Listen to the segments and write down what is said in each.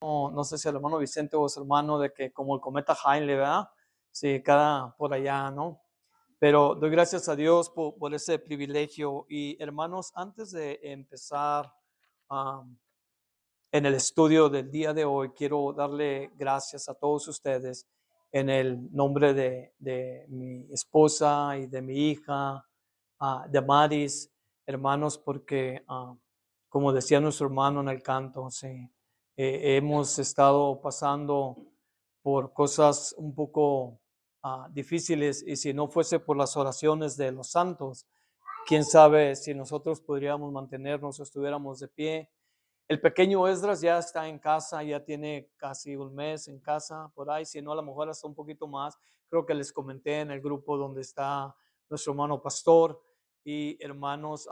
no sé si el hermano Vicente o su hermano, de que como el cometa Halley, ¿verdad? Sí, cada por allá, ¿no? Pero doy gracias a Dios por ese privilegio. Y hermanos, antes de empezar um, en el estudio del día de hoy, quiero darle gracias a todos ustedes en el nombre de mi esposa y de mi hija, de Maris, hermanos, porque como decía nuestro hermano en el canto, sí, hemos estado pasando por cosas un poco difíciles, y si no fuese por las oraciones de los santos, quién sabe si nosotros podríamos mantenernos o estuviéramos de pie. El pequeño Esdras ya está en casa, ya tiene casi un mes en casa, por ahí, si no, a lo mejor hasta un poquito más. Creo que les comenté en el grupo donde está nuestro hermano pastor. Y hermanos,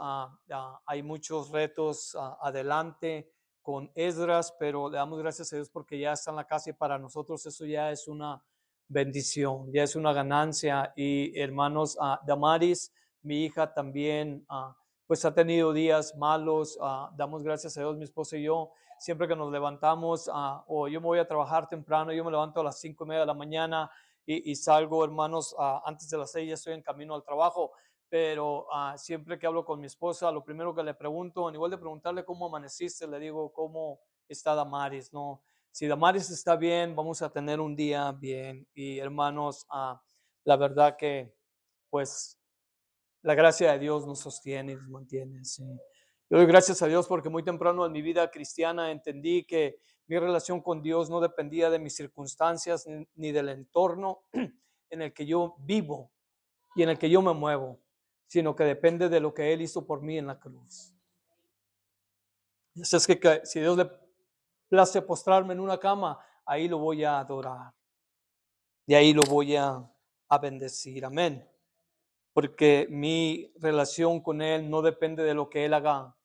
hay muchos retos adelante con Esdras, pero le damos gracias a Dios porque ya está en la casa, y para nosotros eso ya es una bendición, ya es una ganancia. Y hermanos, Damaris, mi hija, también pues ha tenido días malos. Damos gracias a Dios, mi esposa y yo, siempre que nos levantamos, o yo me voy a trabajar temprano, yo me levanto a las 5:30 de la mañana y salgo, hermanos, antes de las 6 ya estoy en camino al trabajo. Pero siempre que hablo con mi esposa, lo primero que le pregunto, en igual de preguntarle cómo amaneciste, le digo cómo está Damaris, ¿no? Si Damaris está bien, vamos a tener un día bien. Y hermanos, la verdad que pues la gracia de Dios nos sostiene y nos mantiene. Sí. Yo doy gracias a Dios porque muy temprano en mi vida cristiana entendí que mi relación con Dios no dependía de mis circunstancias ni del entorno en el que yo vivo y en el que yo me muevo, sino que depende de lo que Él hizo por mí en la cruz. Así es que si Dios le place postrarme en una cama, ahí lo voy a adorar y ahí lo voy a bendecir. Amén. Porque mi relación con Él no depende de lo que Él haga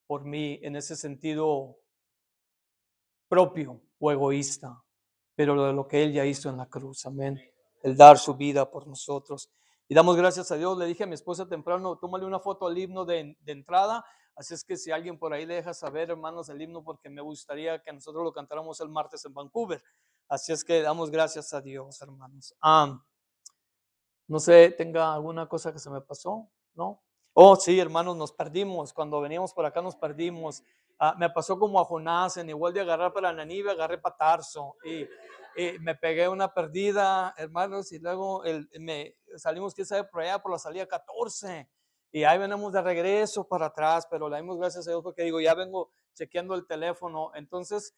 por mí en ese sentido propio o egoísta, pero de lo que Él ya hizo en la cruz. Amén. El dar su vida por nosotros. Y damos gracias a Dios. Le dije a mi esposa temprano, tómale una foto al himno de entrada. Así es que si alguien por ahí le deja saber, hermanos, el himno, porque me gustaría que nosotros lo cantáramos el martes en Vancouver. Así es que damos gracias a Dios, hermanos. No sé, tenga alguna cosa que se me pasó, ¿no? Oh, sí, hermanos, nos perdimos. Cuando veníamos por acá nos perdimos. Me pasó como a Jonás, en igual de agarrar para Nanive, agarré para Tarso. Y me pegué una perdida, hermanos, y luego salimos, quién sabe, por allá por la salida 14. Y ahí venimos de regreso para atrás, pero le dimos gracias a Dios porque digo, ya vengo chequeando el teléfono. Entonces,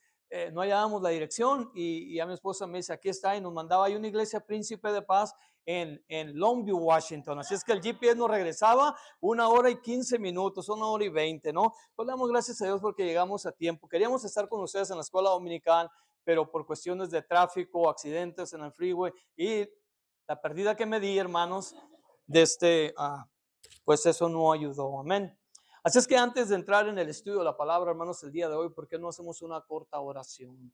no hallábamos la dirección, y a mi esposa me dice, aquí está, y nos mandaba ahí una iglesia Príncipe de Paz en Longview, Washington. Así es que el GPS nos regresaba 1 hora y 15 minutos, 1 hora y 20, ¿no? Pues le damos gracias a Dios porque llegamos a tiempo. Queríamos estar con ustedes en la escuela dominical, pero por cuestiones de tráfico, accidentes en el freeway y la pérdida que me di, hermanos, pues eso no ayudó. Amén. Así es que antes de entrar en el estudio de la palabra, hermanos, el día de hoy, ¿por qué no hacemos una corta oración?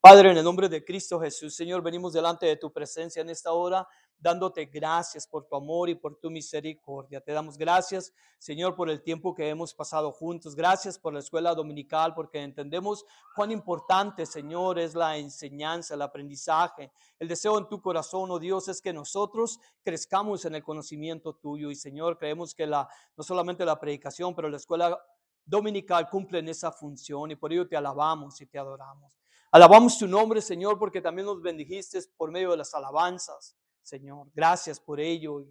Padre, en el nombre de Cristo Jesús, Señor, venimos delante de tu presencia en esta hora, dándote gracias por tu amor y por tu misericordia. Te damos gracias, Señor, por el tiempo que hemos pasado juntos. Gracias por la escuela dominical, porque entendemos cuán importante, Señor, es la enseñanza, el aprendizaje. El deseo en tu corazón, oh Dios, es que nosotros crezcamos en el conocimiento tuyo. Y, Señor, creemos que no solamente la predicación, pero la escuela dominical cumplen esa función, y por ello te alabamos y te adoramos. Alabamos tu nombre, Señor, porque también nos bendijiste por medio de las alabanzas, Señor. Gracias por ello.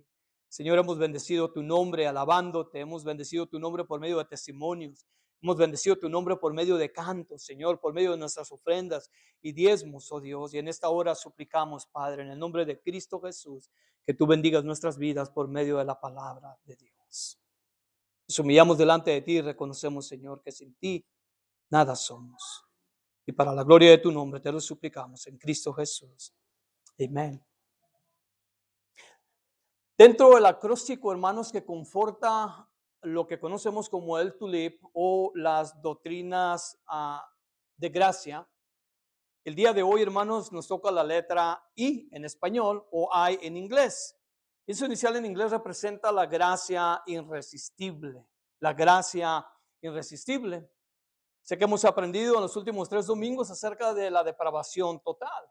Señor, hemos bendecido tu nombre alabándote, hemos bendecido tu nombre por medio de testimonios, hemos bendecido tu nombre por medio de cantos, Señor, por medio de nuestras ofrendas y diezmos, oh Dios. Y en esta hora suplicamos, Padre, en el nombre de Cristo Jesús, que tú bendigas nuestras vidas por medio de la palabra de Dios. Nos humillamos delante de ti y reconocemos, Señor, que sin ti nada somos. Y para la gloria de tu nombre te lo suplicamos en Cristo Jesús. Amén. Dentro del acróstico, hermanos, que conforta lo que conocemos como el tulip o las doctrinas de gracia, el día de hoy, hermanos, nos toca la letra I en español o I en inglés. Eso inicial en inglés representa la gracia irresistible. La gracia irresistible. Sé que hemos aprendido en los últimos 3 domingos acerca de la depravación total.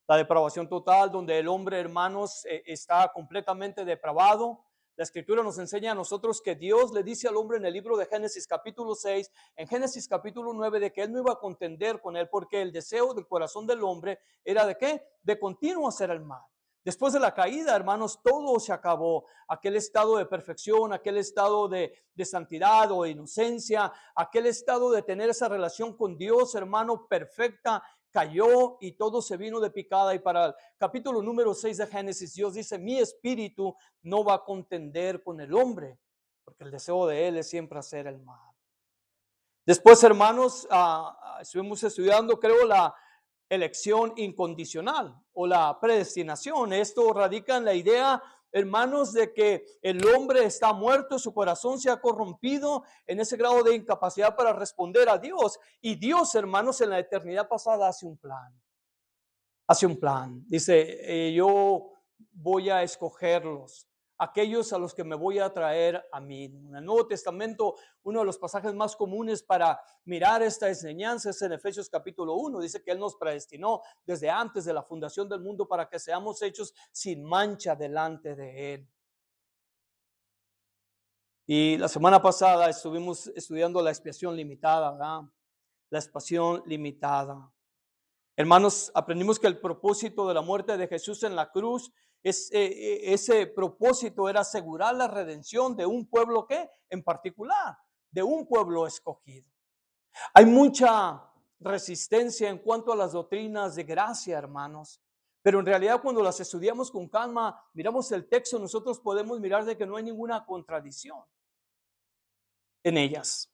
La depravación total donde el hombre, hermanos, está completamente depravado. La Escritura nos enseña a nosotros que Dios le dice al hombre en el libro de Génesis capítulo 6, en Génesis capítulo 9, de que él no iba a contender con él porque el deseo del corazón del hombre era ¿de qué? De continuo hacer el mal. Después de la caída, hermanos, todo se acabó. Aquel estado de perfección, aquel estado de santidad o de inocencia, aquel estado de tener esa relación con Dios, hermano, perfecta, cayó y todo se vino de picada. Y para el capítulo número 6 de Génesis, Dios dice, mi espíritu no va a contender con el hombre, porque el deseo de él es siempre hacer el mal. Después, hermanos, estuvimos estudiando, creo, la elección incondicional o la predestinación. Esto radica en la idea, hermanos, de que el hombre está muerto, su corazón se ha corrompido en ese grado de incapacidad para responder a Dios. Y Dios, hermanos, en la eternidad pasada hace un plan. Hace un plan. Dice, yo voy a escogerlos, aquellos a los que me voy a traer a mí. En el Nuevo Testamento, uno de los pasajes más comunes para mirar esta enseñanza es en Efesios capítulo 1. Dice que Él nos predestinó desde antes de la fundación del mundo para que seamos hechos sin mancha delante de Él. Y la semana pasada estuvimos estudiando la expiación limitada, ¿verdad? La expiación limitada. Hermanos, aprendimos que el propósito de la muerte de Jesús en la cruz ese propósito era asegurar la redención de un pueblo que en particular, de un pueblo escogido. Hay mucha resistencia en cuanto a las doctrinas de gracia, hermanos, pero en realidad cuando las estudiamos con calma, miramos el texto, nosotros podemos mirar de que no hay ninguna contradicción en ellas.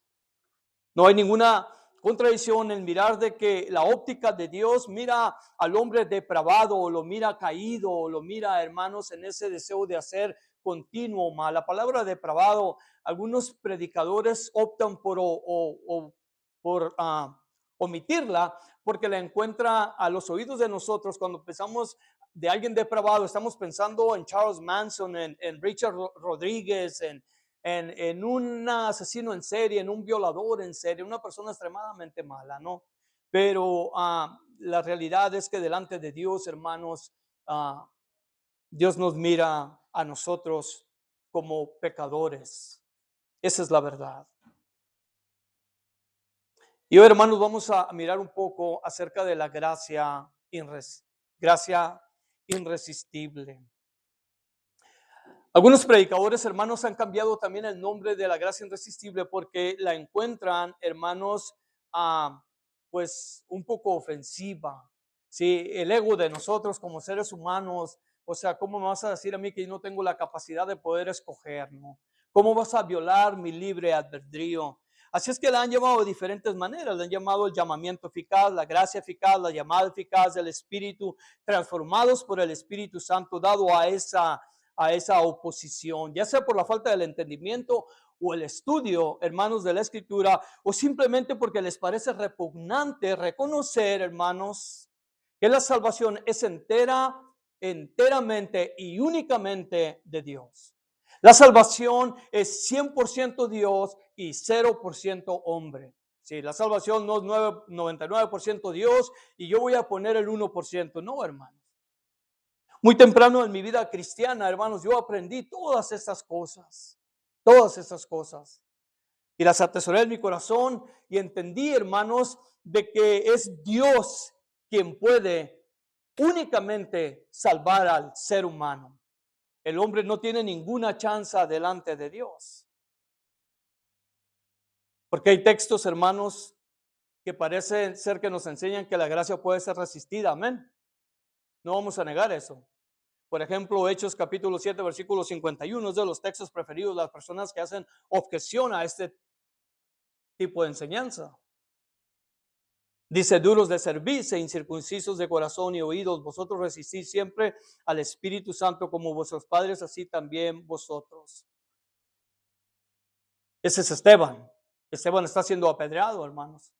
No hay ninguna contradicción en mirar de que la óptica de Dios mira al hombre depravado o lo mira caído o lo mira, hermanos, en ese deseo de hacer continuo mal. La palabra depravado, algunos predicadores optan por omitirla porque la encuentra a los oídos de nosotros. Cuando pensamos de alguien depravado, estamos pensando en Charles Manson, en Richard Rodríguez, en un asesino en serie, en un violador en serie, una persona extremadamente mala, ¿no? Pero la realidad es que delante de Dios, hermanos, Dios nos mira a nosotros como pecadores. Esa es la verdad. Y hoy, hermanos, vamos a mirar un poco acerca de la gracia irresistible. Algunos predicadores, hermanos, han cambiado también el nombre de la gracia irresistible porque la encuentran, hermanos, pues un poco ofensiva. Sí, el ego de nosotros como seres humanos, o sea, ¿cómo me vas a decir a mí que yo no tengo la capacidad de poder escoger, no? ¿Cómo vas a violar mi libre albedrío? Así es que la han llamado de diferentes maneras, le han llamado el llamamiento eficaz, la gracia eficaz, la llamada eficaz del Espíritu, transformados por el Espíritu Santo, dado a esa oposición, ya sea por la falta del entendimiento o el estudio, hermanos, de la Escritura, o simplemente porque les parece repugnante reconocer, hermanos, que la salvación es enteramente y únicamente de Dios. La salvación es 100% Dios y 0% hombre. Sí, la salvación no es 99% Dios y yo voy a poner el 1%. No, hermanos. Muy temprano en mi vida cristiana, hermanos, yo aprendí todas estas cosas. Y las atesoré en mi corazón y entendí, hermanos, de que es Dios quien puede únicamente salvar al ser humano. El hombre no tiene ninguna chance delante de Dios. Porque hay textos, hermanos, que parecen ser que nos enseñan que la gracia puede ser resistida. Amén. No vamos a negar eso. Por ejemplo, Hechos capítulo 7, versículo 51 es de los textos preferidos de las personas que hacen objeción a este tipo de enseñanza. Dice, duros de servirse, incircuncisos de corazón y oídos, vosotros resistís siempre al Espíritu Santo como vuestros padres, así también vosotros. Ese es Esteban. Esteban está siendo apedreado, hermanos.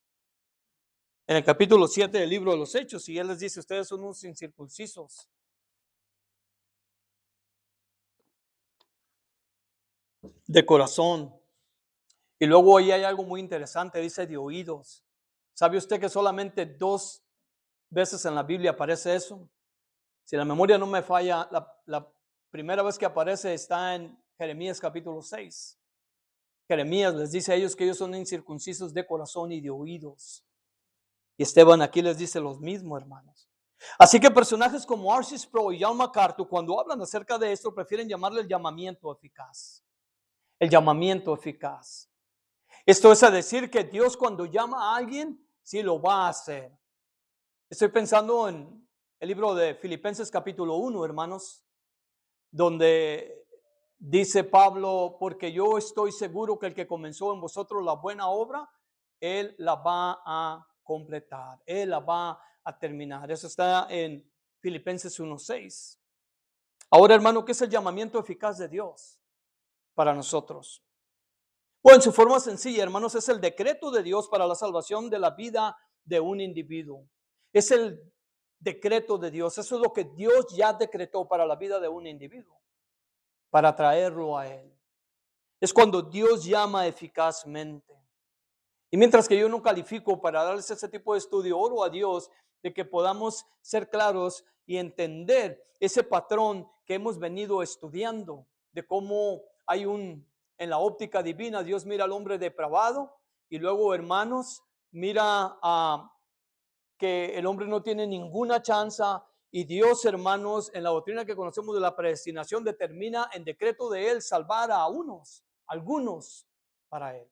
En el capítulo 7 del libro de los Hechos, y él les dice, ustedes son unos incircuncisos. De corazón Y luego ahí hay algo muy interesante, dice de oídos. ¿Sabe usted que solamente 2 veces en la Biblia aparece eso? Si la memoria no me falla, la primera vez que aparece está en Jeremías capítulo 6. Jeremías les dice a ellos que ellos son incircuncisos de corazón y de oídos. Y Esteban aquí les dice lo mismo, hermanos. Así que personajes como R.C. Sproul y John MacArthur, cuando hablan acerca de esto, prefieren llamarle el llamamiento eficaz. El llamamiento eficaz. Esto es a decir que Dios cuando llama a alguien, sí lo va a hacer. Estoy pensando en el libro de Filipenses capítulo 1, hermanos, donde dice Pablo, porque yo estoy seguro que el que comenzó en vosotros la buena obra, Él la va a completar, Él la va a terminar. Eso está en Filipenses 1:6. Ahora, hermano, ¿qué es el llamamiento eficaz de Dios para nosotros? Bueno, en su forma sencilla, hermanos, es el decreto de Dios para la salvación de la vida de un individuo. Es el decreto de Dios. Eso es lo que Dios ya decretó para la vida de un individuo, para traerlo a Él. Es cuando Dios llama eficazmente. Y mientras que yo no califico para darles ese tipo de estudio, oro a Dios de que podamos ser claros y entender ese patrón que hemos venido estudiando, de cómo hay en la óptica divina, Dios mira al hombre depravado y luego, hermanos, mira a que el hombre no tiene ninguna chance y Dios, hermanos, en la doctrina que conocemos de la predestinación, determina en decreto de Él salvar a algunos para Él.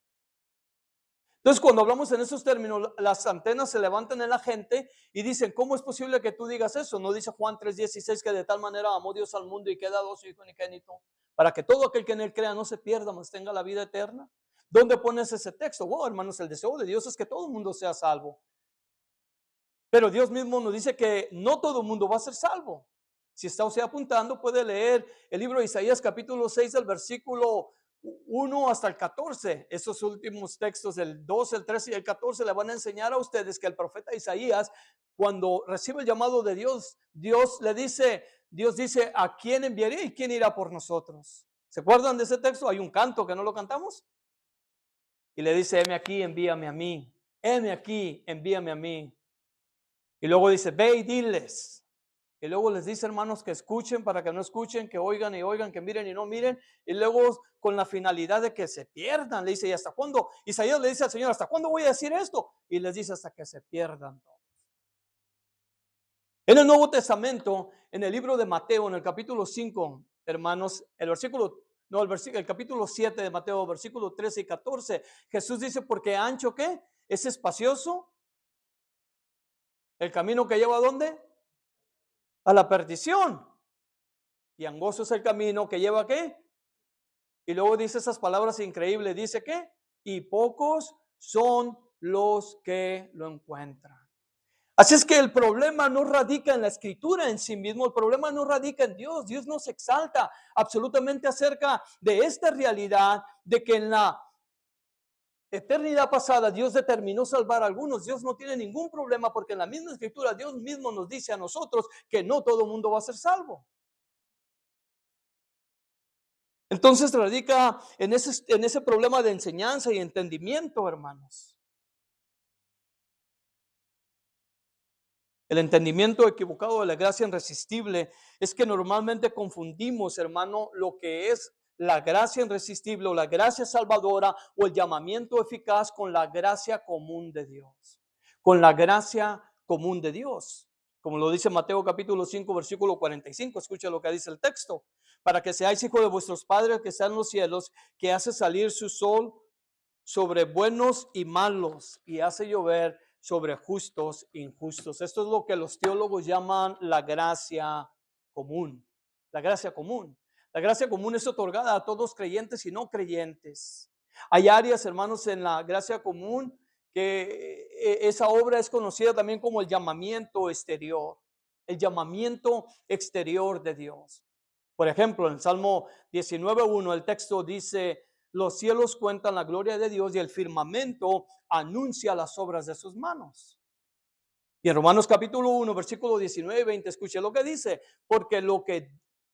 Entonces, cuando hablamos en esos términos, las antenas se levantan en la gente y dicen, ¿cómo es posible que tú digas eso? ¿No dice Juan 3:16 que de tal manera amó Dios al mundo y que ha dado a su Hijo unigénito para que todo aquel que en Él crea no se pierda, mas tenga la vida eterna? ¿Dónde pones ese texto? Wow, hermanos, el deseo de Dios es que todo el mundo sea salvo. Pero Dios mismo nos dice que no todo el mundo va a ser salvo. Si está usted apuntando, puede leer el libro de Isaías capítulo 6, del versículo 1 hasta el 14. Esos últimos textos, el 12, el 13 y el 14, le van a enseñar a ustedes que el profeta Isaías, cuando recibe el llamado de Dios, Dios dice, ¿a quién enviaré y quién irá por nosotros? ¿Se acuerdan de ese texto? Hay un canto que no lo cantamos. Y le dice, heme aquí, envíame a mí. Heme aquí, envíame a mí. Y luego dice, ve y diles. Y luego les dice, hermanos, que escuchen para que no escuchen, que oigan y oigan, que miren y no miren. Y luego con la finalidad de que se pierdan. Le dice, ¿y hasta cuándo? Isaías le dice al Señor, ¿hasta cuándo voy a decir esto? Y les dice, hasta que se pierdan todos. En el Nuevo Testamento, en el libro de Mateo, en el capítulo 5, hermanos, el capítulo 7 de Mateo, versículo 13 y 14, Jesús dice, porque ancho, ¿qué? Es espacioso. El camino que lleva ¿a dónde? A la perdición. Y angosto es el camino que lleva ¿a qué? Y luego dice esas palabras increíbles. Dice ¿qué? Y pocos son los que lo encuentran. Así es que el problema no radica en la escritura en sí mismo. El problema no radica en Dios. Dios nos exalta absolutamente acerca de esta realidad de que en la eternidad pasada Dios determinó salvar a algunos. Dios no tiene ningún problema porque en la misma escritura Dios mismo nos dice a nosotros que no todo el mundo va a ser salvo. Entonces radica en ese problema de enseñanza y entendimiento, hermanos. El entendimiento equivocado de la gracia irresistible es que normalmente confundimos, hermano, lo que es la gracia irresistible o la gracia salvadora o el llamamiento eficaz con la gracia común de Dios. Con la gracia común de Dios. Como lo dice Mateo capítulo 5, versículo 45. Escucha lo que dice el texto. Para que seáis hijos de vuestros padres que están en los cielos, que hace salir su sol sobre buenos y malos y hace llover sobre justos e injustos. Esto es lo que los teólogos llaman la gracia común. La gracia común. La gracia común es otorgada a todos creyentes y no creyentes. Hay áreas, hermanos, en la gracia común que esa obra es conocida también como el llamamiento exterior. El llamamiento exterior de Dios. Por ejemplo, en Salmo 19:1 el texto dice, los cielos cuentan la gloria de Dios y el firmamento anuncia las obras de sus manos. Y en Romanos capítulo 1, versículo 19 y 20, escuche lo que dice, porque lo que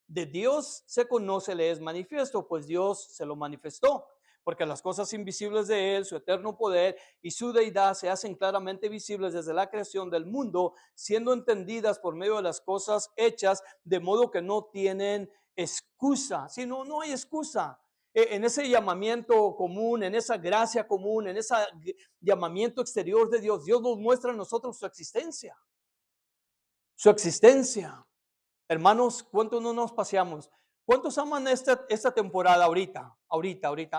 de Dios se conoce le es manifiesto, pues Dios se lo manifestó. porque las cosas invisibles de Él, su eterno poder y su deidad se hacen claramente visibles desde la creación del mundo, siendo entendidas por medio de las cosas hechas, de modo que no tienen excusa. Si no, no hay excusa. En ese llamamiento común, en esa gracia común, en ese llamamiento exterior de Dios, Dios nos muestra a nosotros su existencia. Su existencia. Hermanos, ¿cuántos no nos paseamos? ¿Cuántos aman esta temporada ahorita,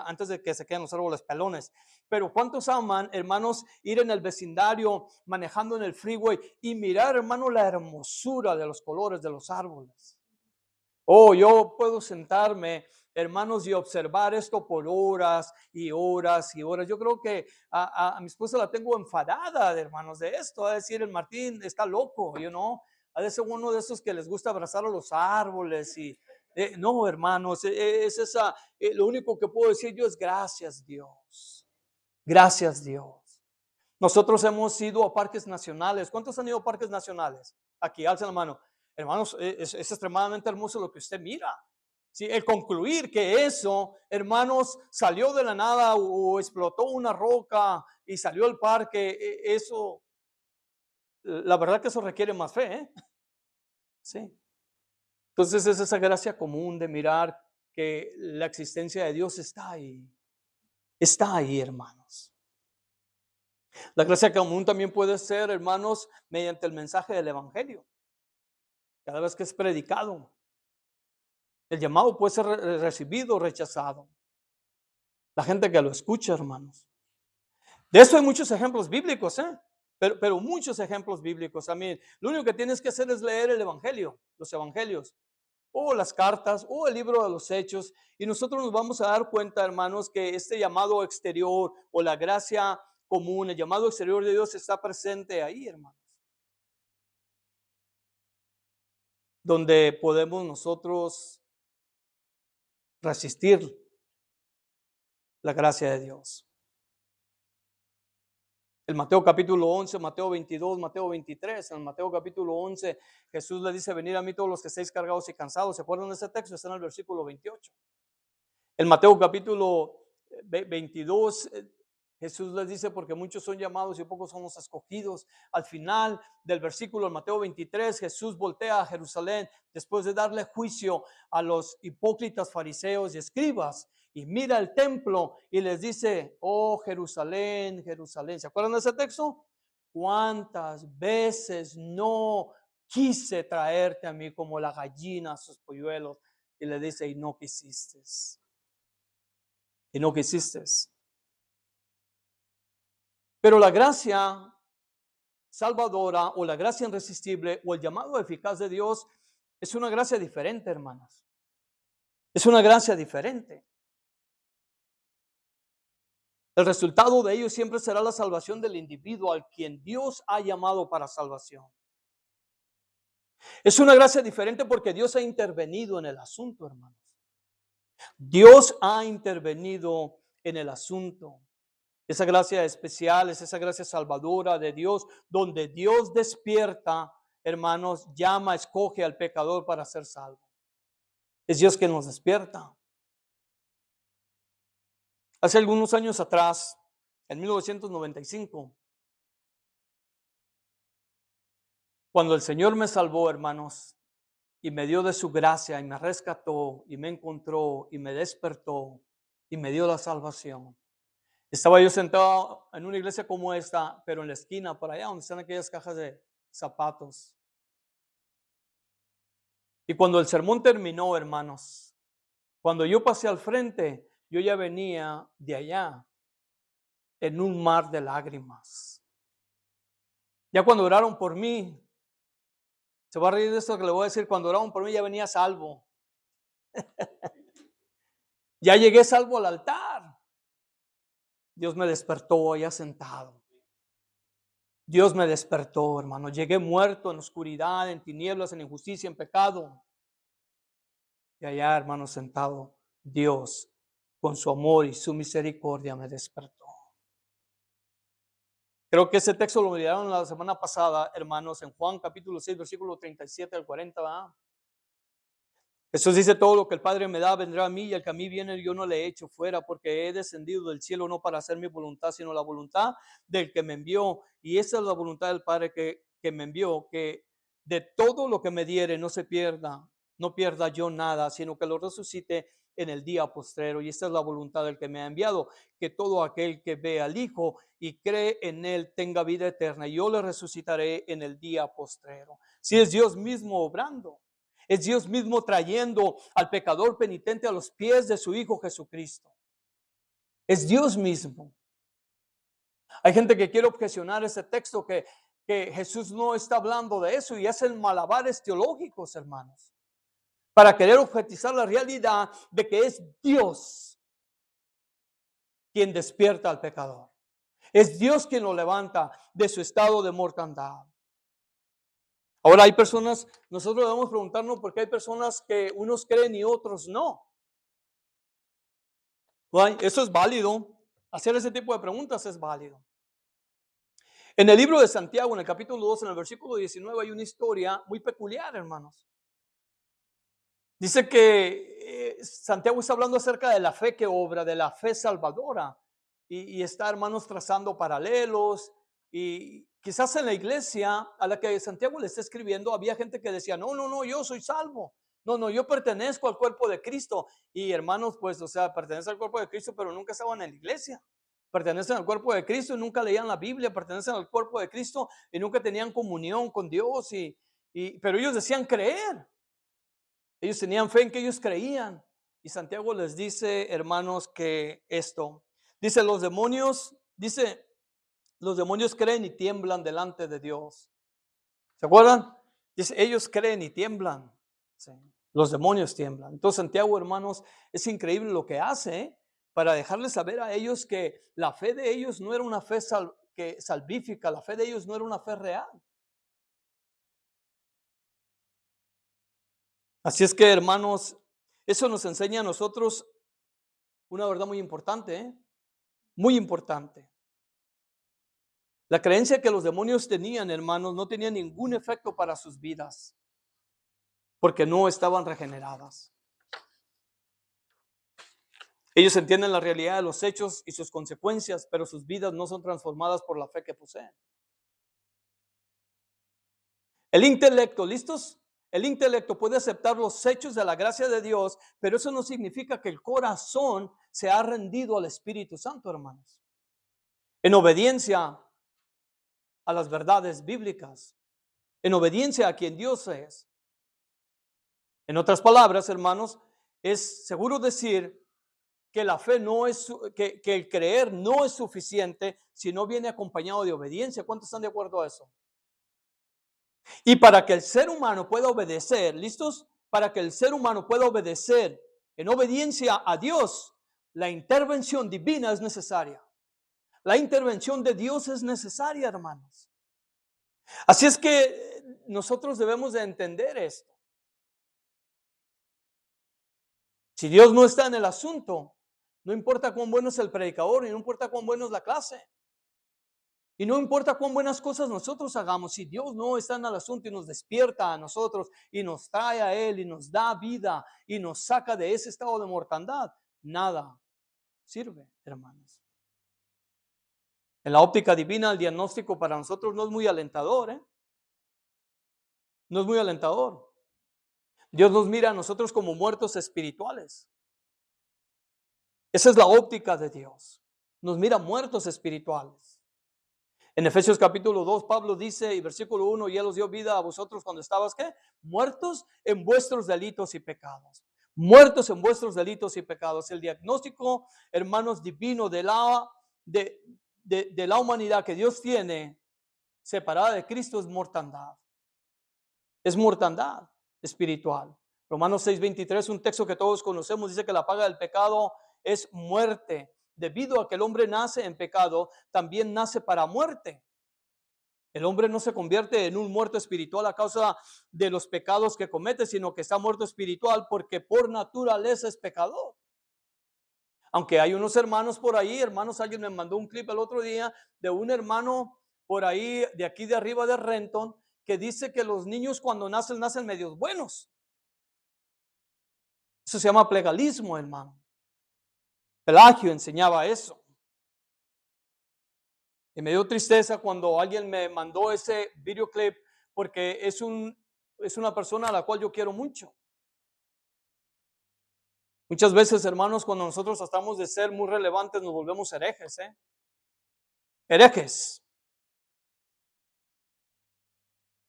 antes de que se queden los árboles pelones? Pero ¿cuántos aman, hermanos, ir en el vecindario, manejando en el freeway y mirar, hermano, la hermosura de los colores de los árboles? Oh, yo puedo sentarme, hermanos, y observar esto por horas y horas y horas. Yo creo que a mi esposa la tengo enfadada, hermanos, de esto. A decir, el Martín está loco, ha de ser uno de esos que les gusta abrazar a los árboles y no, hermanos, es esa, lo único que puedo decir yo es gracias Dios, gracias Dios. Nosotros hemos ido a parques nacionales. ¿Cuántos han ido a parques nacionales? Aquí, alza la mano. Hermanos, es extremadamente hermoso lo que usted mira. Sí, el concluir que eso, hermanos, salió de la nada o explotó una roca y salió al parque, eso, la verdad que eso requiere más fe, ¿eh? Sí. Entonces es esa gracia común de mirar que la existencia de Dios está ahí, hermanos. La gracia común también puede ser, hermanos, mediante el mensaje del evangelio. Cada vez que es predicado, el llamado puede ser recibido o rechazado. La gente que lo escucha, hermanos. De eso hay muchos ejemplos bíblicos, ¿eh? Pero muchos ejemplos bíblicos. A mí, lo único que tienes que hacer es leer el evangelio, los evangelios, o las cartas, o el libro de los Hechos, y nosotros nos vamos a dar cuenta, hermanos, que este llamado exterior o la gracia común, el llamado exterior de Dios está presente ahí, hermanos. Donde podemos nosotros resistir la gracia de Dios. El Mateo capítulo 11, Mateo 22, Mateo 23. En Mateo capítulo 11, Jesús le dice, venid a mí todos los que estéis cargados y cansados. ¿Se acuerdan de ese texto? Está en el versículo 28. En Mateo capítulo 22, Jesús les dice, porque muchos son llamados y pocos son los escogidos. Al final del versículo en Mateo 23, Jesús voltea a Jerusalén después de darle juicio a los hipócritas fariseos y escribas, y mira el templo y les dice, oh Jerusalén, Jerusalén. ¿Se acuerdan de ese texto? ¿Cuántas veces no quise traerte a mí como la gallina a sus polluelos? Y le dice, y no quisiste. Y no quisiste. Pero la gracia salvadora o la gracia irresistible o el llamado eficaz de Dios es una gracia diferente, hermanas. Es una gracia diferente. El resultado de ello siempre será la salvación del individuo al quien Dios ha llamado para salvación. Es una gracia diferente porque Dios ha intervenido en el asunto, hermanos. Dios ha intervenido en el asunto. Esa gracia especial es esa gracia salvadora de Dios, donde Dios despierta, hermanos, llama, escoge al pecador para ser salvo. Es Dios quien nos despierta. Hace algunos años atrás, en 1995, cuando el Señor me salvó, hermanos, y me dio de su gracia y me rescató y me encontró y me despertó y me dio la salvación. Estaba yo sentado en una iglesia como esta, pero en la esquina, por allá donde están aquellas cajas de zapatos. Y cuando el sermón terminó, hermanos, cuando yo pasé al frente, yo ya venía de allá en un mar de lágrimas. Ya cuando oraron por mí, se va a reír de esto que le voy a decir, cuando oraron por mí ya venía salvo. Ya llegué salvo al altar. Dios me despertó allá sentado. Dios me despertó, hermano. Llegué muerto en oscuridad, en tinieblas, en injusticia, en pecado. Y allá, hermano, sentado, Dios, con su amor y su misericordia, me despertó. Creo que ese texto lo miraron la semana pasada, hermanos, en Juan capítulo 6, versículo 37 al 40, ¿verdad? Jesús dice, todo lo que el Padre me da vendrá a mí, y el que a mí viene yo no le echo fuera, porque he descendido del cielo no para hacer mi voluntad, sino la voluntad del que me envió. Y esa es la voluntad del Padre que me envió, que de todo lo que me diere no se pierda, no pierda yo nada, sino que lo resucite en el día postrero. Y esta es la voluntad del que me ha enviado, que todo aquel que ve al Hijo y cree en él tenga vida eterna, y yo le resucitaré en el día postrero. Si es Dios mismo obrando. Es Dios mismo trayendo al pecador penitente a los pies de su Hijo Jesucristo. Es Dios mismo. Hay gente que quiere objecionar ese texto, que Jesús no está hablando de eso, y hacen malabares teológicos, hermanos, para querer objetizar la realidad de que es Dios quien despierta al pecador. Es Dios quien lo levanta de su estado de mortandad. Ahora hay personas, nosotros debemos preguntarnos por qué hay personas que unos creen y otros no. Eso es válido. Hacer ese tipo de preguntas es válido. En el libro de Santiago, en el capítulo 2, en el versículo 19, hay una historia muy peculiar, hermanos. Dice que Santiago está hablando acerca de la fe que obra, de la fe salvadora. Y está, hermanos, trazando paralelos. Y quizás en la iglesia a la que Santiago le está escribiendo, había gente que decía, no, no, no, yo soy salvo. No, no, yo pertenezco al cuerpo de Cristo. Y hermanos, pues, o sea, pertenecen al cuerpo de Cristo, pero nunca estaban en la iglesia. Pertenecen al cuerpo de Cristo y nunca leían la Biblia. Pertenecen al cuerpo de Cristo y nunca tenían comunión con Dios. Pero ellos decían creer. Ellos tenían fe en que ellos creían. Y Santiago les dice, hermanos, que esto. Dice, los demonios creen y tiemblan delante de Dios. ¿Se acuerdan? Dice, ellos creen y tiemblan. Sí. Los demonios tiemblan. Entonces Santiago, hermanos, es increíble lo que hace, para dejarles saber a ellos que la fe de ellos no era una fe salvífica, la fe de ellos no era una fe real. Así es que, hermanos, eso nos enseña a nosotros una verdad muy importante, muy importante. La creencia que los demonios tenían, hermanos, no tenía ningún efecto para sus vidas, porque no estaban regeneradas. Ellos entienden la realidad de los hechos y sus consecuencias, pero sus vidas no son transformadas por la fe que poseen. El intelecto, ¿listos? El intelecto puede aceptar los hechos de la gracia de Dios, pero eso no significa que el corazón se ha rendido al Espíritu Santo, hermanos, en obediencia a las verdades bíblicas, en obediencia a quien Dios es. En otras palabras, hermanos, es seguro decir que la fe no es, que el creer no es suficiente si no viene acompañado de obediencia. ¿Cuántos están de acuerdo a eso? Y para que el ser humano pueda obedecer, ¿listos? Para que el ser humano pueda obedecer en obediencia a Dios, la intervención divina es necesaria. La intervención de Dios es necesaria, hermanos. Así es que nosotros debemos de entender esto. Si Dios no está en el asunto, no importa cuán bueno es el predicador, y no importa cuán bueno es la clase, y no importa cuán buenas cosas nosotros hagamos, si Dios no está en el asunto y nos despierta a nosotros y nos trae a Él y nos da vida y nos saca de ese estado de mortandad, nada sirve, hermanos. En la óptica divina, el diagnóstico para nosotros no es muy alentador, ¿eh? No es muy alentador. Dios nos mira a nosotros como muertos espirituales. Esa es la óptica de Dios. Nos mira muertos espirituales. En Efesios capítulo 2, Pablo dice, y versículo 1, y Él os dio vida a vosotros cuando estabas, ¿qué? Muertos en vuestros delitos y pecados. Muertos en vuestros delitos y pecados. El diagnóstico, hermanos, divino de la humanidad que Dios tiene separada de Cristo es mortandad. Es mortandad espiritual. Romanos 6:23, un texto que todos conocemos, dice que la paga del pecado es muerte. Debido a que el hombre nace en pecado, también nace para muerte. El hombre no se convierte en un muerto espiritual a causa de los pecados que comete, sino que está muerto espiritual porque por naturaleza es pecador. Aunque hay unos hermanos por ahí, hermanos, alguien me mandó un clip el otro día de un hermano por ahí, de aquí de arriba de Renton, que dice que los niños cuando nacen medios buenos. Eso se llama plegalismo, hermano. Pelagio enseñaba eso. Y me dio tristeza cuando alguien me mandó ese videoclip porque es una persona a la cual yo quiero mucho. Muchas veces, hermanos, cuando nosotros tratamos de ser muy relevantes, nos volvemos herejes, ¿eh? Herejes.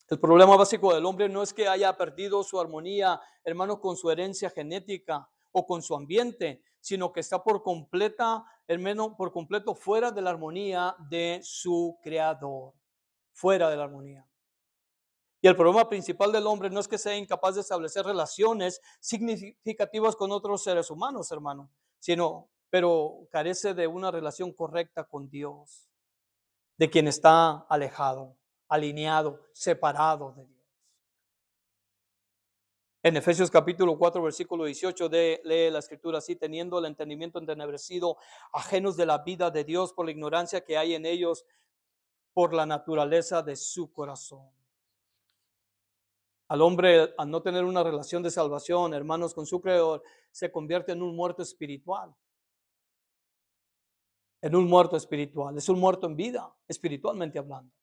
El problema básico del hombre no es que haya perdido su armonía, hermano, con su herencia genética o con su ambiente, sino que está por completo fuera de la armonía de su creador, fuera de la armonía. Y el problema principal del hombre no es que sea incapaz de establecer relaciones significativas con otros seres humanos, hermano, pero carece de una relación correcta con Dios, de quien está alejado, alineado, separado de Dios. En Efesios capítulo 4, versículo 18, lee la escritura así: teniendo el entendimiento entenebrecido, ajenos de la vida de Dios por la ignorancia que hay en ellos, por la naturaleza de su corazón. Al hombre, al no tener una relación de salvación, hermanos, con su Creador, se convierte en un muerto espiritual. En un muerto espiritual. Es un muerto en vida, espiritualmente hablando.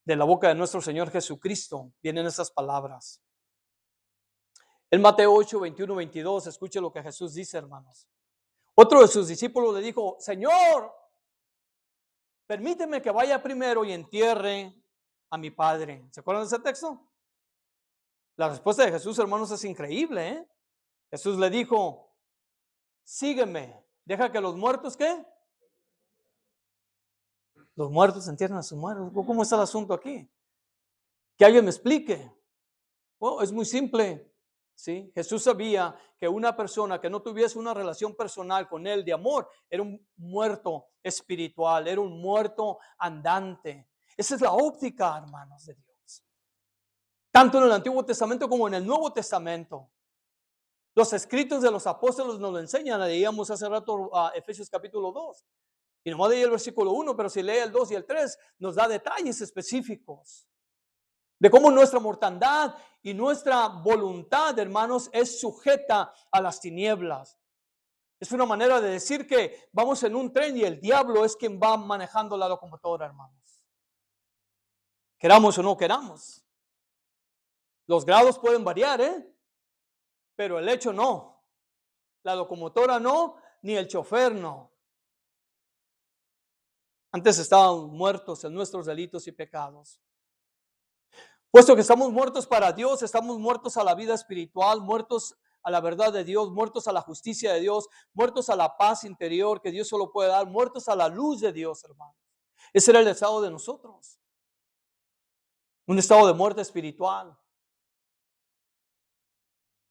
De la boca de nuestro Señor Jesucristo vienen esas palabras. En Mateo 8, 21, 22, escuche lo que Jesús dice, hermanos. Otro de sus discípulos le dijo: Señor, permíteme que vaya primero y entierre a mi padre. ¿Se acuerdan de ese texto? La respuesta de Jesús, hermanos, es increíble, ¿eh? Jesús le dijo: sígueme, deja que los muertos, ¿qué? Los muertos entierran a sus muertos. ¿Cómo está el asunto aquí? Que alguien me explique. Bueno, es muy simple. ¿Sí? Jesús sabía que una persona que no tuviese una relación personal con él de amor era un muerto espiritual, era un muerto andante. Esa es la óptica, hermanos, de Dios. Tanto en el Antiguo Testamento como en el Nuevo Testamento. Los escritos de los apóstoles nos lo enseñan. Leíamos hace rato Efesios capítulo 2. Y nomás leí el versículo 1, pero si lee el 2 y el 3, nos da detalles específicos de cómo nuestra mortandad y nuestra voluntad, hermanos, es sujeta a las tinieblas. Es una manera de decir que vamos en un tren y el diablo es quien va manejando la locomotora, hermanos. Queramos o no queramos. Los grados pueden variar, pero el hecho no. La locomotora no, ni el chofer no. Antes estábamos muertos en nuestros delitos y pecados. Puesto que estamos muertos para Dios, estamos muertos a la vida espiritual, muertos a la verdad de Dios, muertos a la justicia de Dios, muertos a la paz interior que Dios solo puede dar, muertos a la luz de Dios, hermanos. Ese era el estado de nosotros. Un estado de muerte espiritual.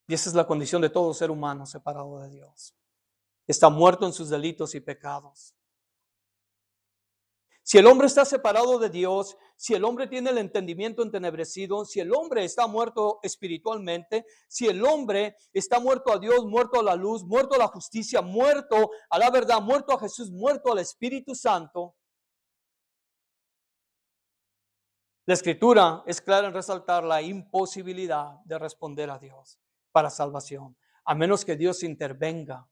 Y esa es la condición de todo ser humano separado de Dios. Está muerto en sus delitos y pecados. Si el hombre está separado de Dios, si el hombre tiene el entendimiento entenebrecido, si el hombre está muerto espiritualmente, si el hombre está muerto a Dios, muerto a la luz, muerto a la justicia, muerto a la verdad, muerto a Jesús, muerto al Espíritu Santo, la Escritura es clara en resaltar la imposibilidad de responder a Dios para salvación, a menos que Dios intervenga.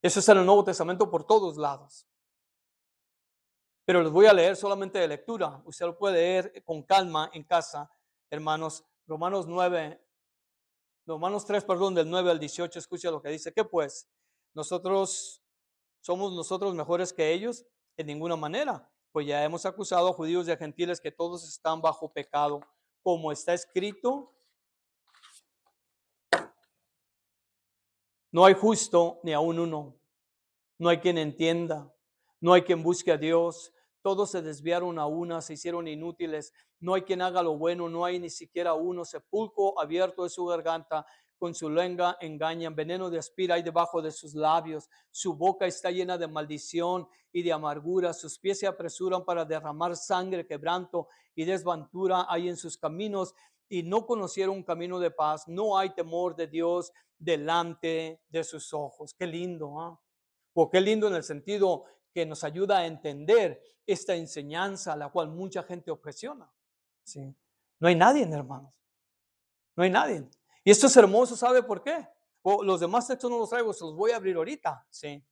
Eso está en el Nuevo Testamento por todos lados. Pero les voy a leer solamente de lectura. Usted lo puede leer con calma en casa, hermanos. Romanos 3, del 9 al 18, escucha lo que dice. ¿Qué pues? ¿Somos nosotros mejores que ellos? En ninguna manera. Pues ya hemos acusado a judíos y a gentiles que todos están bajo pecado. Como está escrito, no hay justo ni aun uno. No hay quien entienda. No hay quien busque a Dios. Todos se desviaron a una, se hicieron inútiles. No hay quien haga lo bueno, no hay ni siquiera uno. Sepulcro abierto es su garganta, con su lengua engañan. Veneno de aspira hay debajo de sus labios. Su boca está llena de maldición y de amargura. Sus pies se apresuran para derramar sangre, quebranto y desventura hay en sus caminos. Y no conocieron un camino de paz. No hay temor de Dios delante de sus ojos. Qué lindo, ¿ah? O qué lindo en el sentido que nos ayuda a entender esta enseñanza a la cual mucha gente obsesiona. ¿Sí? No hay nadie, hermanos. No hay nadie. Y esto es hermoso, ¿sabe por qué? Los demás textos no los traigo, se los voy a abrir ahorita. Sí.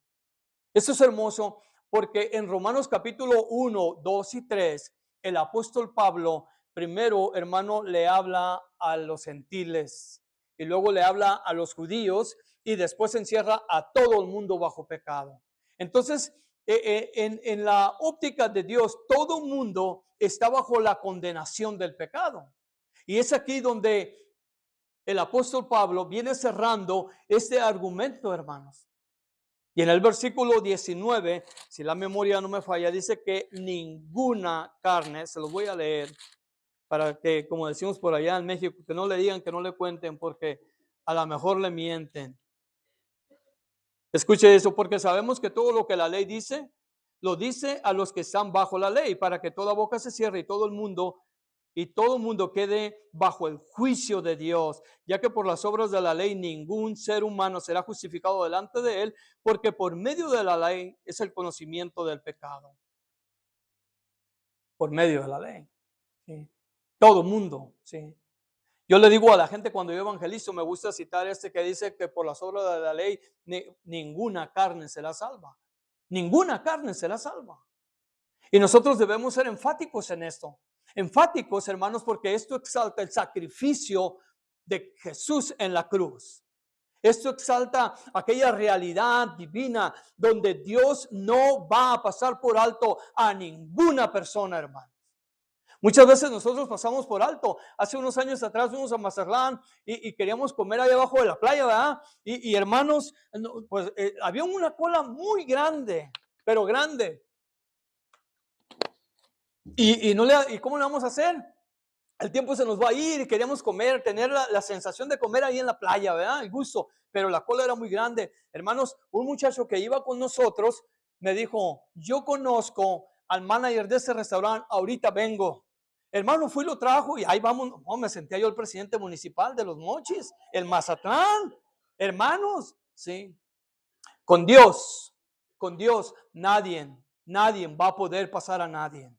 Esto es hermoso porque en Romanos capítulo 1, 2 y 3, el apóstol Pablo primero, hermano, le habla a los gentiles y luego le habla a los judíos y después encierra a todo el mundo bajo pecado. Entonces, en la óptica de Dios, todo mundo está bajo la condenación del pecado. Y es aquí donde el apóstol Pablo viene cerrando este argumento, hermanos. Y en el versículo 19, si la memoria no me falla, dice que ninguna carne, se los voy a leer para que, como decimos por allá en México, que no le digan, que no le cuenten, porque a lo mejor le mienten. Escuche eso, porque sabemos que todo lo que la ley dice, lo dice a los que están bajo la ley, para que toda boca se cierre y todo el mundo quede bajo el juicio de Dios, ya que por las obras de la ley ningún ser humano será justificado delante de él, porque por medio de la ley es el conocimiento del pecado. Por medio de la ley. Sí. Todo el mundo, sí. Yo le digo a la gente cuando yo evangelizo, me gusta citar que dice que por las obras de la ley ninguna carne será salva. Ninguna carne será salva. Y nosotros debemos ser enfáticos en esto. Enfáticos, hermanos, porque esto exalta el sacrificio de Jesús en la cruz. Esto exalta aquella realidad divina donde Dios no va a pasar por alto a ninguna persona, hermano. Muchas veces nosotros pasamos por alto. Hace unos años atrás fuimos a Mazatlán y queríamos comer ahí abajo de la playa, ¿verdad? Y hermanos, pues había una cola muy grande, pero grande. ¿Y cómo le vamos a hacer? El tiempo se nos va a ir y queríamos comer, tener la sensación de comer ahí en la playa, ¿verdad? El gusto, pero la cola era muy grande. Hermanos, un muchacho que iba con nosotros me dijo, yo conozco al manager de ese restaurante, ahorita vengo. Hermano, fui y lo trajo y ahí vamos. Oh, me sentía yo el presidente municipal de Los Mochis, el Mazatlán. Hermanos, sí. Con Dios, nadie va a poder pasar a nadie.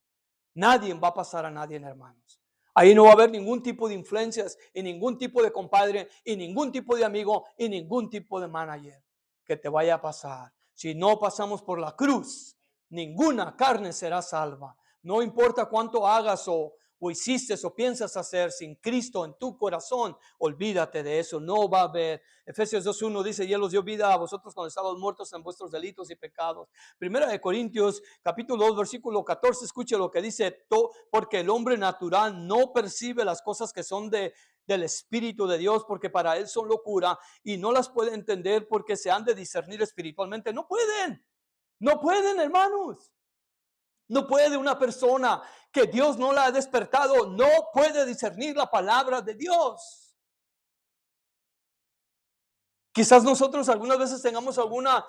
Nadie va a pasar a nadie, hermanos. Ahí no va a haber ningún tipo de influencias y ningún tipo de compadre y ningún tipo de amigo y ningún tipo de manager que te vaya a pasar. Si no pasamos por la cruz, ninguna carne será salva. No importa cuánto hagas o hiciste o piensas hacer sin Cristo en tu corazón, olvídate de eso, no va a haber. Efesios 2:1 dice, y Él os dio vida a vosotros cuando estabais muertos en vuestros delitos y pecados. Primera de Corintios, capítulo 2, versículo 14, escuche lo que dice, porque el hombre natural no percibe las cosas que son del Espíritu de Dios, porque para él son locura y no las puede entender porque se han de discernir espiritualmente. No pueden, hermanos. No puede una persona que Dios no la ha despertado, no puede discernir la palabra de Dios. Quizás nosotros algunas veces tengamos alguna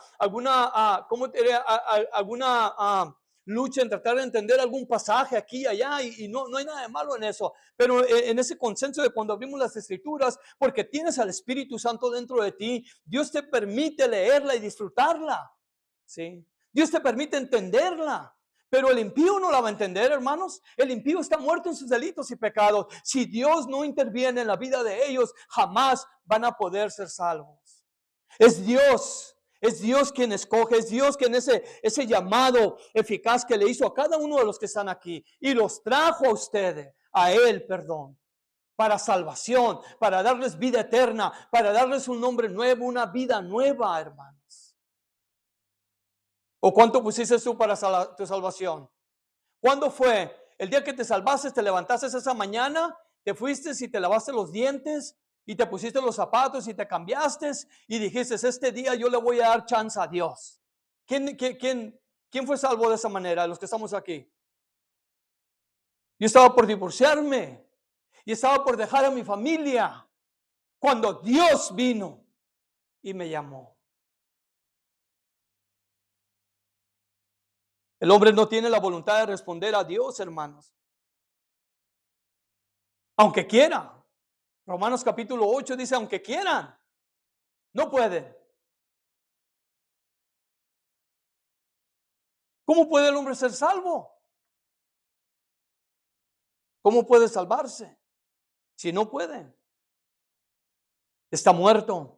lucha en tratar de entender algún pasaje aquí y allá y no hay nada de malo en eso. Pero en ese consenso de cuando abrimos las escrituras, porque tienes al Espíritu Santo dentro de ti, Dios te permite leerla y disfrutarla. ¿Sí? Dios te permite entenderla. Pero el impío no la va a entender, hermanos. El impío está muerto en sus delitos y pecados. Si Dios no interviene en la vida de ellos, jamás van a poder ser salvos. Es Dios quien escoge, es Dios quien ese llamado eficaz que le hizo a cada uno de los que están aquí y los trajo a ustedes, a Él, perdón, para salvación, para darles vida eterna, para darles un nombre nuevo, una vida nueva, hermanos. ¿O cuánto pusiste tú para tu salvación? ¿Cuándo fue? ¿El día que te salvaste, te levantaste esa mañana, te fuiste y te lavaste los dientes y te pusiste los zapatos y te cambiaste y dijiste, este día yo le voy a dar chance a Dios? ¿Quién fue salvo de esa manera, los que estamos aquí? Yo estaba por divorciarme y estaba por dejar a mi familia cuando Dios vino y me llamó. El hombre no tiene la voluntad de responder a Dios, hermanos. Aunque quiera. Romanos capítulo 8 dice, aunque quieran, no pueden. ¿Cómo puede el hombre ser salvo? ¿Cómo puede salvarse? Si no puede, está muerto.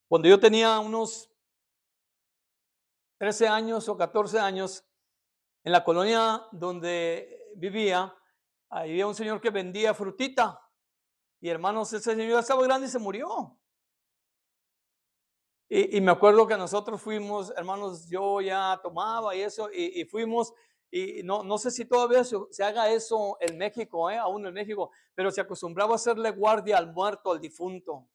Cuando yo tenía unos 13 años o 14 años, en la colonia donde vivía, ahí había un señor que vendía frutita. Y hermanos, ese señor ya estaba grande y se murió. Y me acuerdo que nosotros fuimos, hermanos, yo ya tomaba y eso, y fuimos, y no sé si todavía se haga eso en México, aún en México, pero se acostumbraba a hacerle guardia al muerto, al difunto.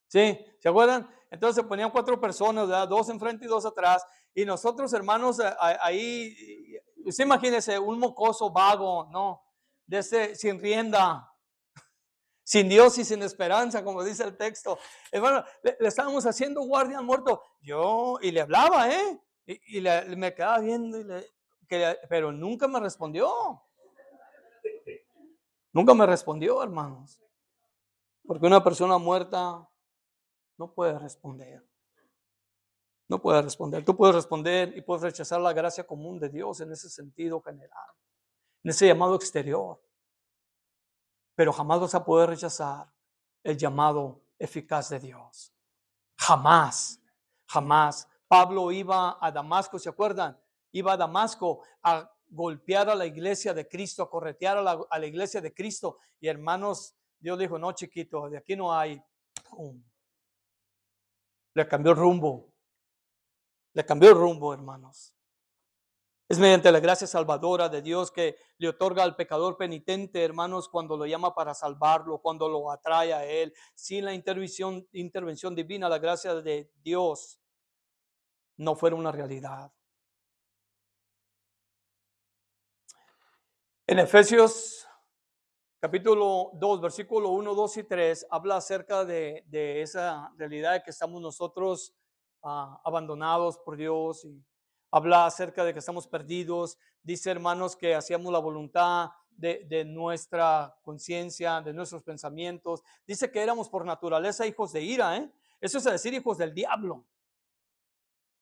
¿Sí? ¿Se acuerdan? Entonces se ponían 4 personas, ¿verdad? 2 enfrente y 2 atrás, y nosotros, hermanos, ahí, usted imagínese, un mocoso vago, ¿no? De ese, sin rienda, sin Dios y sin esperanza, como dice el texto. Hermano, le estábamos haciendo guardia al muerto. Yo, y le hablaba, ¿eh? Me quedaba viendo, pero nunca me respondió. Nunca me respondió, hermanos. Porque una persona muerta no puede responder. No puede responder. Tú puedes responder y puedes rechazar la gracia común de Dios en ese sentido general, en ese llamado exterior. Pero jamás vas a poder rechazar el llamado eficaz de Dios. Jamás, jamás. Pablo iba a Damasco, ¿se acuerdan? Iba a Damasco a golpear a la iglesia de Cristo, a corretear a la iglesia de Cristo. Y hermanos, Dios dijo, no, chiquito, de aquí no hay. ¡Pum! Le cambió el rumbo. Le cambió el rumbo, hermanos. Es mediante la gracia salvadora de Dios que le otorga al pecador penitente, hermanos, cuando lo llama para salvarlo, cuando lo atrae a Él. Sin la intervención divina, la gracia de Dios no fuera una realidad. En Efesios capítulo 2, versículo 1, 2 y 3, habla acerca de esa realidad de que estamos nosotros abandonados por Dios, y habla acerca de que estamos perdidos. Dice, hermanos, que hacíamos la voluntad de nuestra conciencia, de nuestros pensamientos. Dice que éramos por naturaleza hijos de ira, ¿eh? Eso es decir, hijos del diablo.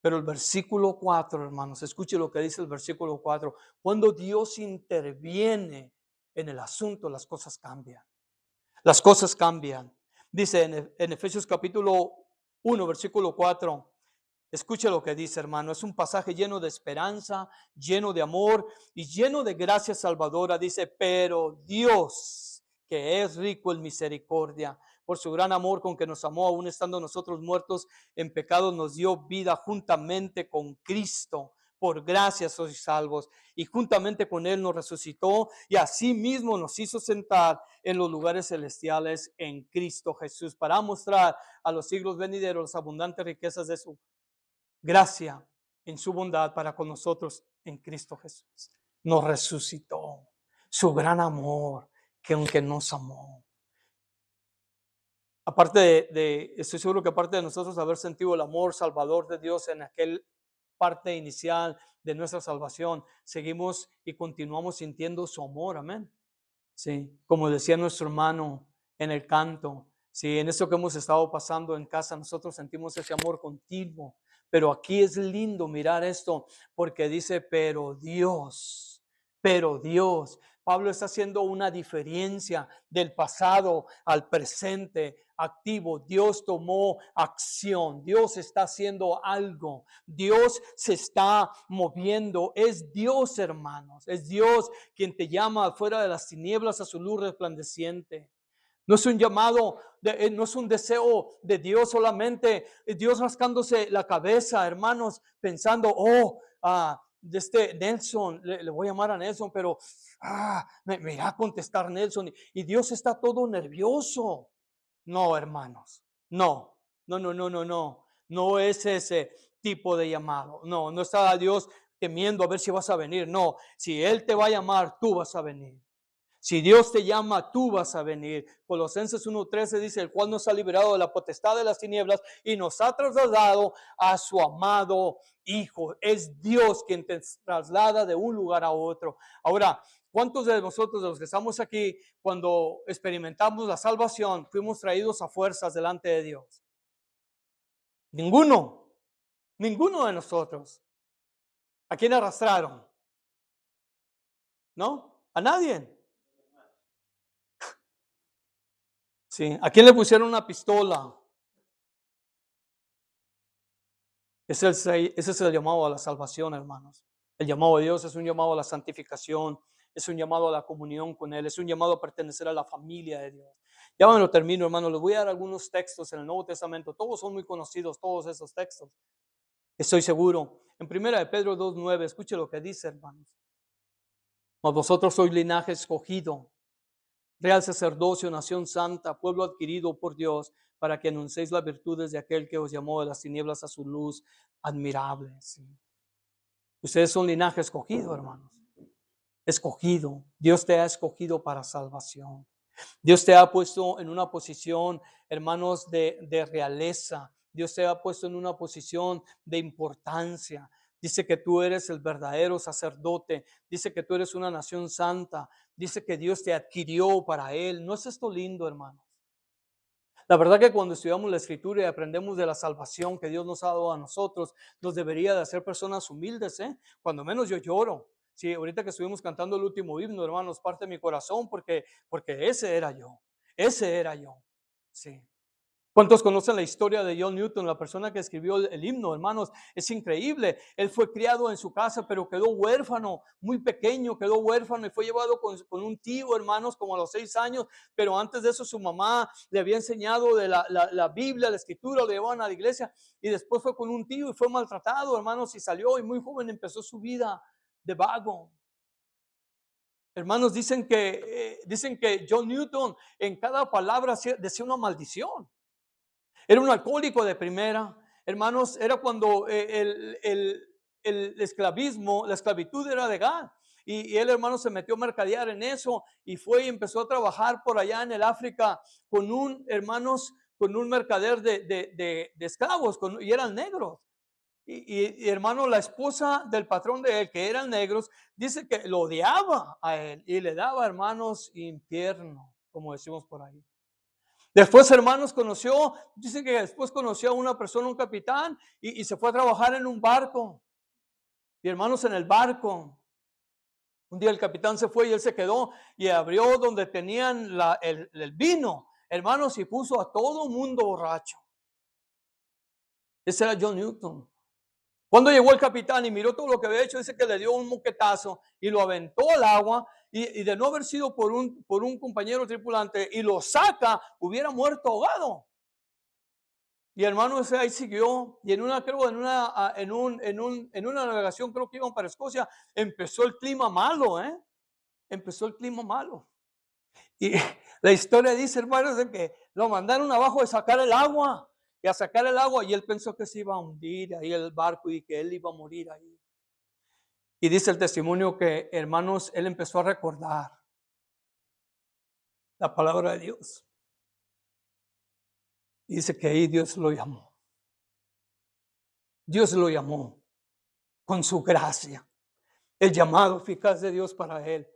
Pero el versículo 4, hermanos, escuche lo que dice el versículo 4. Cuando Dios interviene en el asunto, las cosas cambian. Las cosas cambian. Dice en Efesios capítulo 1, versículo 4. Escuche lo que dice, hermano. Es un pasaje lleno de esperanza, lleno de amor y lleno de gracia salvadora. Dice, pero Dios, que es rico en misericordia, por su gran amor con que nos amó, aún estando nosotros muertos en pecado, nos dio vida juntamente con Cristo. Por gracia sois salvos, y juntamente con Él nos resucitó, y asimismo nos hizo sentar en los lugares celestiales en Cristo Jesús, para mostrar a los siglos venideros las abundantes riquezas de su gracia en su bondad para con nosotros en Cristo Jesús. Nos resucitó. Su gran amor, que aunque nos amó. Aparte estoy seguro que aparte de nosotros haber sentido el amor salvador de Dios en aquel parte inicial de nuestra salvación, seguimos y continuamos sintiendo su amor, amén. Sí, como decía nuestro hermano en el canto, sí, en esto que hemos estado pasando en casa, nosotros sentimos ese amor continuo. Pero aquí es lindo mirar esto porque dice, pero Dios. Pablo está haciendo una diferencia del pasado al presente activo. Dios tomó acción. Dios está haciendo algo. Dios se está moviendo. Es Dios, hermanos. Es Dios quien te llama fuera de las tinieblas a su luz resplandeciente. No es un llamado, no es un deseo de Dios solamente, Dios rascándose la cabeza, hermanos, pensando, de este Nelson, le voy a llamar a Nelson, pero me irá a contestar Nelson, y Dios está todo nervioso. No, hermanos, no es ese tipo de llamado. No está Dios temiendo a ver si vas a venir. No, si Él te va a llamar, tú vas a venir. Si Dios te llama, tú vas a venir. Colosenses 1:13 dice, el cual nos ha liberado de la potestad de las tinieblas y nos ha trasladado a su amado Hijo. Es Dios quien te traslada de un lugar a otro. Ahora, ¿cuántos de nosotros, de los que estamos aquí, cuando experimentamos la salvación, fuimos traídos a fuerzas delante de Dios? Ninguno de nosotros. ¿A quién arrastraron? ¿No? A nadie. Sí. ¿A quién le pusieron una pistola? Ese es el llamado a la salvación, hermanos. El llamado a Dios es un llamado a la santificación, es un llamado a la comunión con Él, es un llamado a pertenecer a la familia de Dios. Ya me lo termino, hermanos. Les voy a dar algunos textos en el Nuevo Testamento. Todos son muy conocidos, todos esos textos. Estoy seguro. En 1 Pedro 2:9, escuche lo que dice, hermanos. Mas vosotros sois linaje escogido, real sacerdocio, nación santa, pueblo adquirido por Dios, para que anunciéis las virtudes de aquel que os llamó de las tinieblas a su luz admirable. Sí. Ustedes son linaje escogido, hermanos. Escogido. Dios te ha escogido para salvación. Dios te ha puesto en una posición, hermanos, de realeza. Dios te ha puesto en una posición de importancia. Dice que tú eres el verdadero sacerdote. Dice que tú eres una nación santa. Dice que Dios te adquirió para Él. ¿No es esto lindo, hermanos? La verdad que cuando estudiamos la Escritura y aprendemos de la salvación que Dios nos ha dado a nosotros, nos debería de hacer personas humildes, ¿eh? Cuando menos yo lloro. Sí, ahorita que estuvimos cantando el último himno, hermanos, parte de mi corazón porque ese era yo. Sí. ¿Cuántos conocen la historia de John Newton, la persona que escribió el himno, hermanos? Es increíble. Él fue criado en su casa, pero quedó huérfano, muy pequeño, quedó huérfano y fue llevado con un tío, hermanos, como a los 6 años. Pero antes de eso su mamá le había enseñado de la Biblia, la Escritura, lo llevaban a la iglesia. Y después fue con un tío y fue maltratado, hermanos, y salió y muy joven empezó su vida de vago. Hermanos, dicen que John Newton en cada palabra decía una maldición. Era un alcohólico de primera. Hermanos, era cuando el esclavismo, la esclavitud era legal. Y él, hermano, se metió a mercadear en eso y fue y empezó a trabajar por allá en el África con con un mercader de esclavos, y eran negros. Y hermano, la esposa del patrón de él, que eran negros, dice que lo odiaba a él y le daba, hermanos, infierno, como decimos por ahí. Después, hermanos, dice que después conoció a una persona, un capitán, y se fue a trabajar en un barco. Y hermanos, en el barco, un día el capitán se fue y él se quedó y abrió donde tenían el vino, hermanos, y puso a todo mundo borracho. Ese era John Newton. Cuando llegó el capitán y miró todo lo que había hecho, dice que le dio un moquetazo y lo aventó al agua y de no haber sido por un compañero tripulante y lo saca, hubiera muerto ahogado. Y hermano, ese ahí siguió y en una navegación, creo que iban para Escocia, empezó el clima malo, empezó el clima malo. Y la historia dice, hermanos, de que lo mandaron abajo a sacar el agua. Y a sacar el agua, y él pensó que se iba a hundir ahí el barco y que él iba a morir ahí. Y dice el testimonio que, hermanos, él empezó a recordar la palabra de Dios. Y dice que ahí Dios lo llamó. Dios lo llamó con su gracia. El llamado eficaz de Dios para él.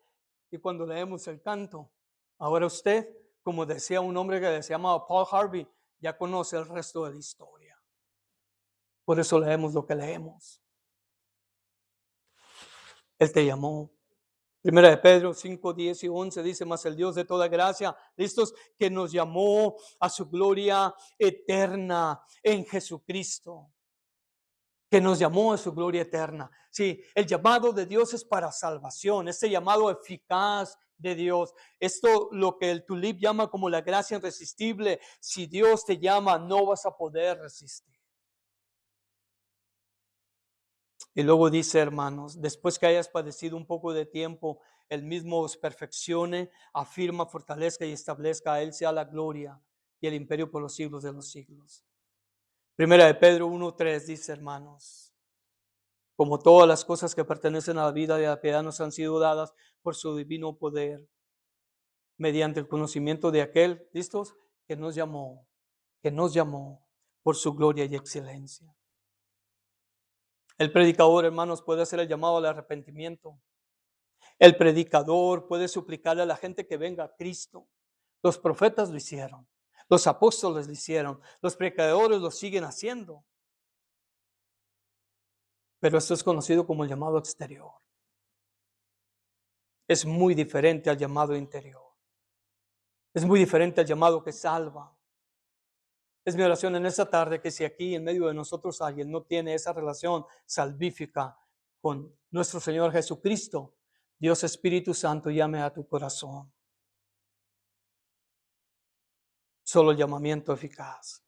Y cuando leemos el canto, ahora usted, como decía un hombre que se llamaba Paul Harvey, ya conoce el resto de la historia. Por eso leemos lo que leemos. Él te llamó. 1 Pedro 5, 10 y 11 dice, mas el Dios de toda gracia, listos, que nos llamó a su gloria eterna en Jesucristo. Que nos llamó a su gloria eterna. Sí, el llamado de Dios es para salvación, este llamado eficaz de Dios. Esto lo que el Tulip llama como la gracia irresistible. Si Dios te llama, no vas a poder resistir. Y luego dice, hermanos, después que hayas padecido un poco de tiempo, Él mismo os perfeccione, afirma, fortalezca y establezca. A Él sea la gloria y el imperio por los siglos de los siglos. 1 Pedro 1:3 dice, hermanos, como todas las cosas que pertenecen a la vida y a la piedad nos han sido dadas por su divino poder, mediante el conocimiento de aquel, ¿listos? Que nos llamó por su gloria y excelencia. El predicador, hermanos, puede hacer el llamado al arrepentimiento. El predicador puede suplicarle a la gente que venga a Cristo. Los profetas lo hicieron. Los apóstoles lo hicieron. Los predicadores lo siguen haciendo. Pero esto es conocido como el llamado exterior. es muy diferente al llamado interior. Es muy diferente al llamado que salva. Es mi oración en esta tarde que si aquí en medio de nosotros alguien no tiene esa relación salvífica con nuestro Señor Jesucristo, Dios Espíritu Santo llame a tu corazón. Solo el llamamiento eficaz.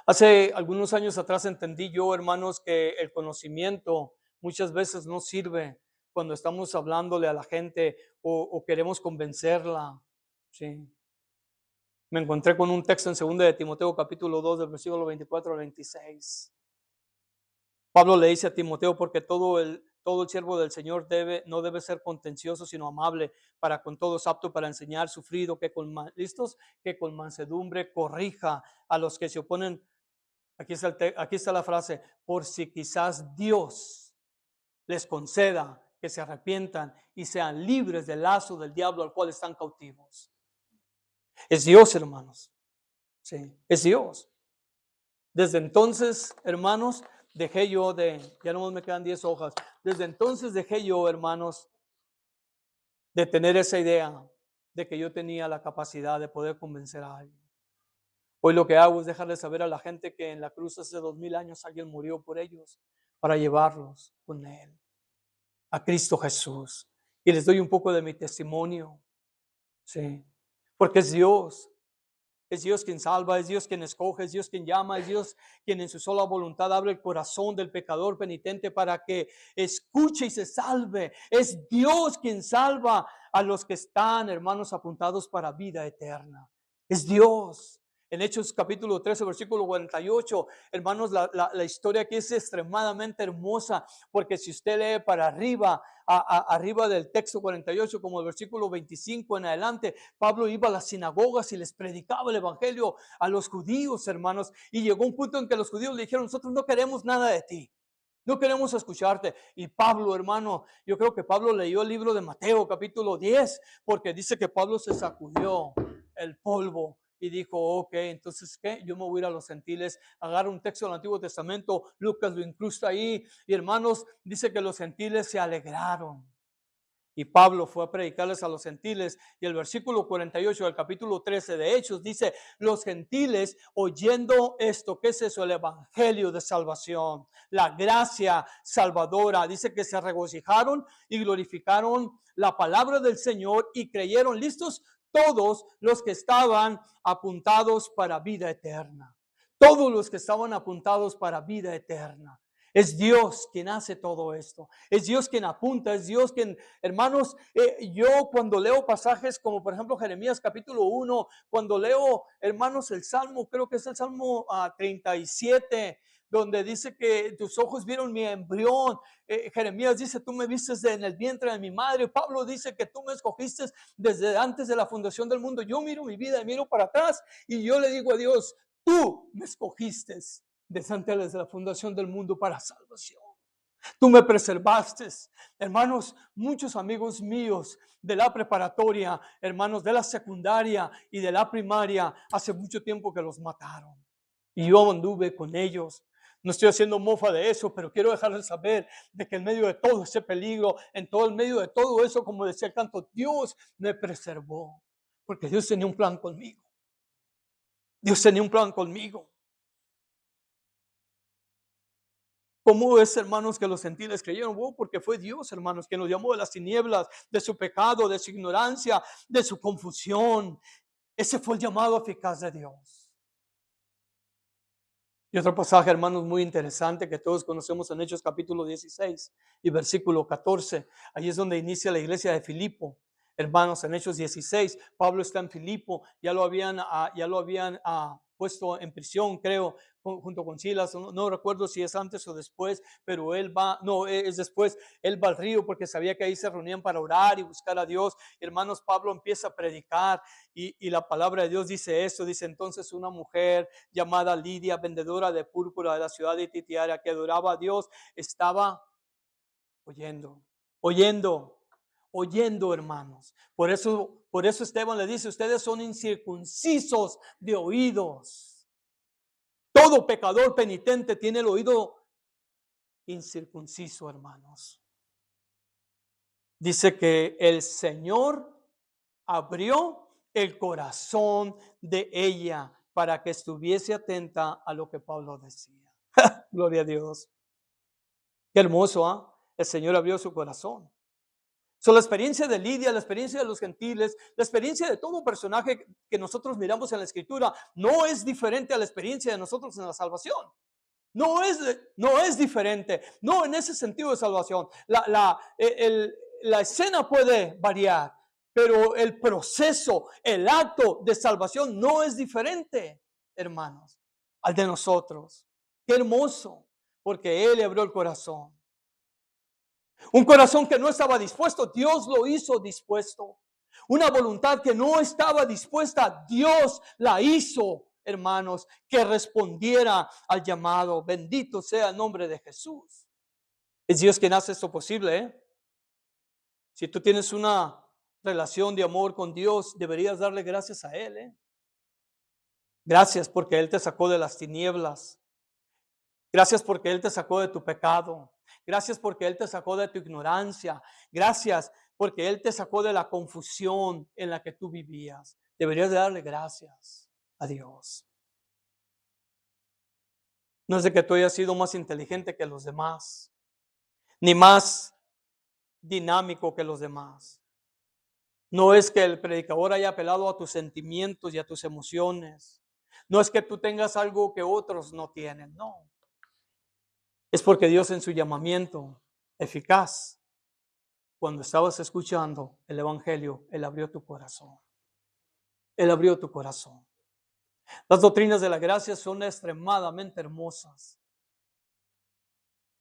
Hace algunos años atrás entendí yo, hermanos, que el conocimiento muchas veces no sirve cuando estamos hablándole a la gente o queremos convencerla. Sí. Me encontré con un texto en 2 de Timoteo capítulo 2 del versículo 24 al 26. Pablo le dice a Timoteo, porque todo el siervo del Señor no debe ser contencioso, sino amable, para con todos apto para enseñar, sufrido, listos, que con mansedumbre corrija a los que se oponen. Aquí está la frase, por si quizás Dios les conceda que se arrepientan y sean libres del lazo del diablo al cual están cautivos. Es Dios, hermanos. Sí, es Dios. Desde entonces, hermanos, ya no me quedan 10 hojas. Desde entonces dejé yo, hermanos, de tener esa idea de que yo tenía la capacidad de poder convencer a alguien. Hoy lo que hago es dejarle saber a la gente que en la cruz hace 2000 años alguien murió por ellos para llevarlos con él a Cristo Jesús. Y les doy un poco de mi testimonio. Sí, porque es Dios. Es Dios quien salva, es Dios quien escoge, es Dios quien llama, es Dios quien en su sola voluntad abre el corazón del pecador penitente para que escuche y se salve. Es Dios quien salva a los que están, hermanos, apuntados para vida eterna. Es Dios. En Hechos capítulo 13, versículo 48, hermanos, la historia aquí es extremadamente hermosa, porque si usted lee para arriba, arriba del texto 48, como el versículo 25 en adelante, Pablo iba a las sinagogas y les predicaba el evangelio a los judíos, hermanos, y llegó un punto en que los judíos le dijeron, nosotros no queremos nada de ti. No queremos escucharte. Y Pablo, hermano, yo creo que Pablo leyó el libro de Mateo, capítulo 10, porque dice que Pablo se sacudió el polvo y dijo, ok, entonces, ¿qué? Yo me voy a ir a los gentiles, agarra un texto del Antiguo Testamento, Lucas lo incrusta ahí, y hermanos, dice que los gentiles se alegraron. Y Pablo fue a predicarles a los gentiles, y el versículo 48 del capítulo 13 de Hechos dice, los gentiles oyendo esto, ¿qué es eso? El evangelio de salvación, la gracia salvadora, dice que se regocijaron y glorificaron la palabra del Señor y creyeron, listos, todos los que estaban apuntados para vida eterna. Todos los que estaban apuntados para vida eterna. Es Dios quien hace todo esto. Es Dios quien apunta. Es Dios quien, hermanos, yo cuando leo pasajes como por ejemplo Jeremías capítulo 1, cuando leo, hermanos, el Salmo, creo que es el Salmo 37, donde dice que tus ojos vieron mi embrión. Jeremías dice, tú me vistes en el vientre de mi madre. Pablo dice que tú me escogiste desde antes de la fundación del mundo. Yo miro mi vida y miro para atrás y yo le digo a Dios, tú me escogiste desde antes de la fundación del mundo para salvación. Tú me preservaste. Hermanos, muchos amigos míos de la preparatoria, hermanos de la secundaria y de la primaria, hace mucho tiempo que los mataron. Y yo anduve con ellos. No estoy haciendo mofa de eso, pero quiero dejarles saber de que en medio de todo ese peligro, en todo el medio de todo eso, como decía el canto, Dios me preservó. Porque Dios tenía un plan conmigo. Dios tenía un plan conmigo. ¿Cómo es, hermanos, que los gentiles creyeron? Porque fue Dios, hermanos, que nos llamó de las tinieblas, de su pecado, de su ignorancia, de su confusión. Ese fue el llamado eficaz de Dios. Y otro pasaje, hermanos, muy interesante que todos conocemos en Hechos capítulo 16 y versículo 14. Ahí es donde inicia la iglesia de Filipo. Hermanos, en Hechos 16, Pablo está en Filipo, ya lo habían puesto en prisión, creo, junto con Silas, no recuerdo si es antes o después, pero es después, él va al río porque sabía que ahí se reunían para orar y buscar a Dios. Hermanos, Pablo empieza a predicar y la palabra de Dios dice esto, dice entonces una mujer llamada Lidia, vendedora de púrpura de la ciudad de Titiara, que adoraba a Dios, estaba oyendo, hermanos. Por eso Esteban le dice, ustedes son incircuncisos de oídos. Todo pecador penitente tiene el oído incircunciso, hermanos. Dice que el Señor abrió el corazón de ella para que estuviese atenta a lo que Pablo decía. Gloria a Dios. Qué hermoso, ¿ah? El Señor abrió su corazón. So, la experiencia de Lidia, la experiencia de los gentiles, la experiencia de todo personaje que nosotros miramos en la Escritura no es diferente a la experiencia de nosotros en la salvación. No es diferente. No en ese sentido de salvación. La escena puede variar, pero el proceso, el acto de salvación no es diferente, hermanos, al de nosotros. Qué hermoso, porque Él le abrió el corazón. Un corazón que no estaba dispuesto, Dios lo hizo dispuesto. Una voluntad que no estaba dispuesta, Dios la hizo, hermanos, que respondiera al llamado. Bendito sea el nombre de Jesús. Es Dios quien hace esto posible, ¿eh? Si tú tienes una relación de amor con Dios, deberías darle gracias a Él, ¿eh? Gracias porque Él te sacó de las tinieblas. Gracias porque Él te sacó de tu pecado. Gracias porque Él te sacó de tu ignorancia. Gracias porque Él te sacó de la confusión en la que tú vivías. Deberías de darle gracias a Dios. No es de que tú hayas sido más inteligente que los demás, ni más dinámico que los demás. No es que el predicador haya apelado a tus sentimientos y a tus emociones. No es que tú tengas algo que otros no tienen, no. Es porque Dios en su llamamiento eficaz, cuando estabas escuchando el Evangelio, Él abrió tu corazón. Él abrió tu corazón. Las doctrinas de la gracia son extremadamente hermosas.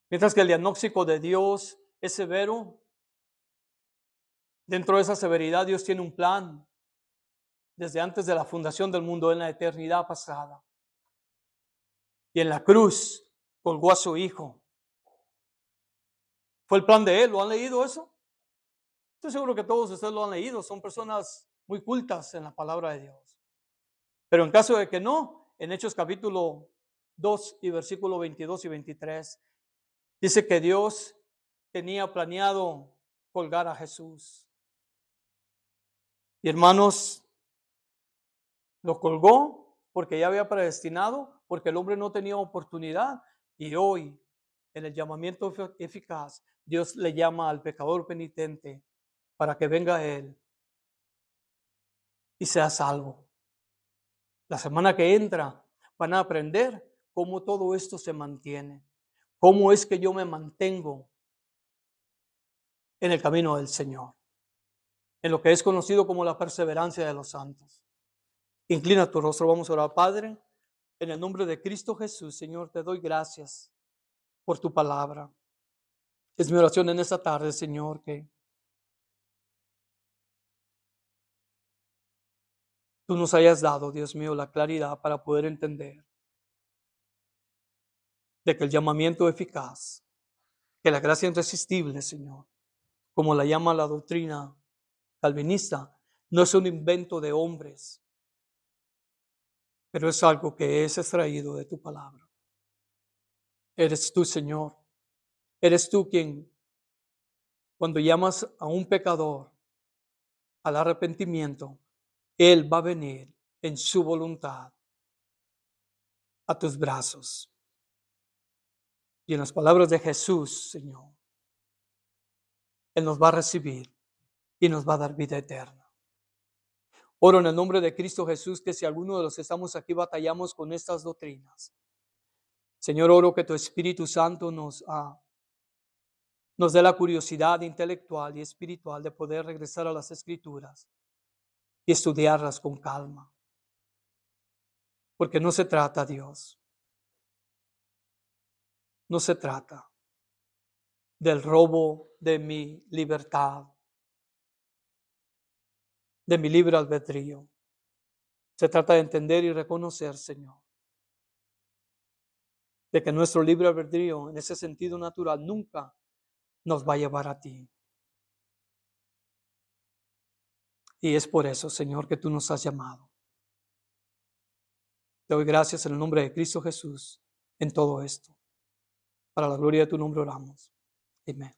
Mientras que el diagnóstico de Dios es severo, dentro de esa severidad Dios tiene un plan desde antes de la fundación del mundo, en la eternidad pasada. Y en la cruz colgó a su Hijo. Fue el plan de Él. ¿Lo han leído eso? Estoy seguro que todos ustedes lo han leído. Son personas muy cultas en la palabra de Dios. Pero en caso de que no, en Hechos capítulo 2 y versículo 22 y 23, dice que Dios tenía planeado colgar a Jesús. Y hermanos, lo colgó porque ya había predestinado, porque el hombre no tenía oportunidad. Y hoy, en el llamamiento eficaz, Dios le llama al pecador penitente para que venga a Él y sea salvo. La semana que entra van a aprender cómo todo esto se mantiene, cómo es que yo me mantengo en el camino del Señor, en lo que es conocido como la perseverancia de los santos. Inclina tu rostro, vamos a orar. Padre, en el nombre de Cristo Jesús, Señor, te doy gracias por tu palabra. Es mi oración en esta tarde, Señor, que tú nos hayas dado, Dios mío, la claridad para poder entender de que el llamamiento eficaz, que la gracia irresistible, Señor, como la llama la doctrina calvinista, no es un invento de hombres, pero es algo que es extraído de tu palabra. Eres tú, Señor. Eres tú quien, cuando llamas a un pecador al arrepentimiento, Él va a venir en su voluntad a tus brazos. Y en las palabras de Jesús, Señor, Él nos va a recibir y nos va a dar vida eterna. Oro en el nombre de Cristo Jesús que si alguno de los que estamos aquí batallamos con estas doctrinas, Señor, oro que tu Espíritu Santo nos dé la curiosidad intelectual y espiritual de poder regresar a las Escrituras y estudiarlas con calma. Porque no se trata, Dios, no se trata del robo de mi libertad, de mi libre albedrío. Se trata de entender y reconocer, Señor, de que nuestro libre albedrío, en ese sentido natural, nunca nos va a llevar a ti. Y es por eso, Señor, que tú nos has llamado. Te doy gracias en el nombre de Cristo Jesús en todo esto. Para la gloria de tu nombre oramos. Amén.